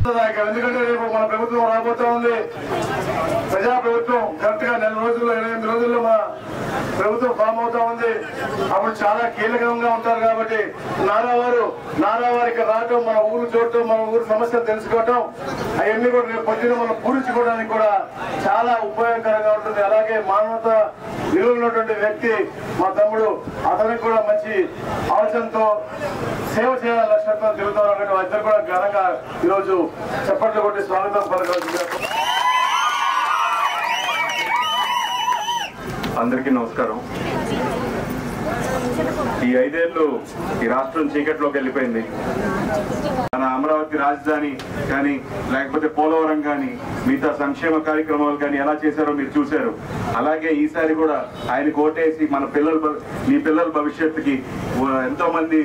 ఎందుకంటే రేపు మన ప్రభుత్వం రాబోతా ఉంది, ప్రజా ప్రభుత్వం. కరెక్ట్ గా 8 రోజుల్లో మన ప్రభుత్వం ఫామ్ అవుతా ఉంది. అప్పుడు చాలా కీలకంగా ఉంటారు కాబట్టి నారావారికి రావటం, మన ఊరు చూడటం, మన ఊరు సమస్యలు తెలుసుకోవటం, అవన్నీ కూడా రేపు పొద్దున మనం పూరించుకోవడానికి కూడా చాలా ఉపయోగకరంగా ఉంటుంది. అలాగే మానవత విలువ ఉన్నటువంటి వ్యక్తి మా తమ్ముడు, అతనికి కూడా మంచి ఆలోచనతో సేవ చేయాలని లక్ష్యంతో తిరుగుతారు. ఇద్దరు కూడా ఘనంగా ఈరోజు చప్పట్లు కొట్టి స్వాగతం పలకాల్సిందిగా. అందరికీ నమస్కారం. ఈ 5 ఏళ్ళు ఈ రాష్ట్రం చీకట్లోకి వెళ్ళిపోయింది. మన అమరావతి రాజధాని కానీ, లేకపోతే పోలవరం కానీ, మిగతా సంక్షేమ కార్యక్రమాలు కానీ ఎలా చేశారో మీరు చూశారు. అలాగే ఈసారి కూడా ఆయనకు ఓటేసి మీ పిల్లల భవిష్యత్తుకి ఎంతో మంది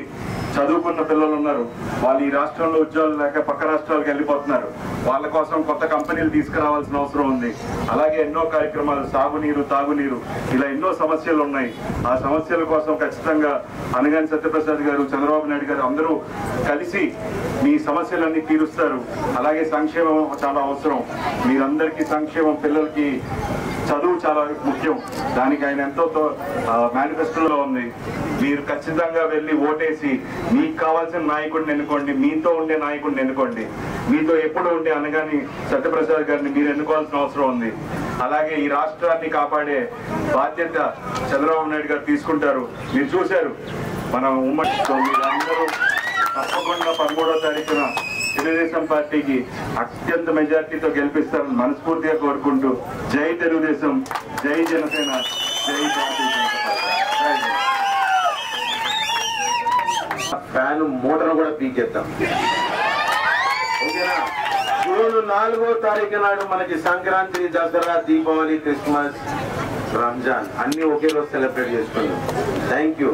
చదువుకున్న పిల్లలు ఉన్నారు. వాళ్ళు ఈ రాష్ట్రంలో ఉద్యోగాలు లేక పక్క రాష్ట్రాలకు వెళ్ళిపోతున్నారు. వాళ్ళ కోసం కొత్త కంపెనీలు తీసుకురావాల్సిన అవసరం ఉంది. అలాగే ఎన్నో కార్యక్రమాలు, సాగునీరు, తాగునీరు, ఇలా ఎన్నో సమస్యలు ఉన్నాయి. ఆ సమస్యల కోసం ఖచ్చితంగా అనగాని సత్యప్రసాద్ గారు, చంద్రబాబు నాయుడు గారు అందరూ కలిసి మీ సమస్యలన్నీ తీరుస్తారు. అలాగే సంక్షేమం చాలా అవసరం. మీరందరికీ సంక్షేమం, పిల్లలకి చదువు చాలా ముఖ్యం. దానికి ఆయన ఎంతో మేనిఫెస్టోలో ఉంది. మీరు ఖచ్చితంగా వెళ్ళి ఓటేసి మీకు కావాల్సిన నాయకుడిని ఎన్నుకోండి, మీతో ఉండే నాయకుడిని ఎన్నుకోండి. మీతో ఎప్పుడు ఉండే అనగాని సత్యప్రసాద్ గారిని మీరు ఎన్నుకోవాల్సిన అవసరం ఉంది. అలాగే ఈ రాష్ట్రాన్ని కాపాడే బాధ్యత చంద్రబాబు నాయుడు గారు తీసుకుంటారు. మీరు చూశారు మన ఉమ్మడి. మీరందరూ తప్పకుండా 13వ తారీఖున తెలుగుదేశం పార్టీకి అత్యంత మెజార్టీతో గెలిపిస్తారని మనస్ఫూర్తిగా కోరుకుంటూ, జై తెలుగుదేశం, జై జనసేన, జై Bharatiya Janata party. Fan motor కూడా పీకేద్దాం, ఓకేనా? జూన్ 4వ తారీఖు నాడు మనకి సంక్రాంతి, దసరా, దీపావళి, క్రిస్మస్, రంజాన్ అన్ని ఒకే రోజు సెలబ్రేట్ చేసుకుందాం. Thank you.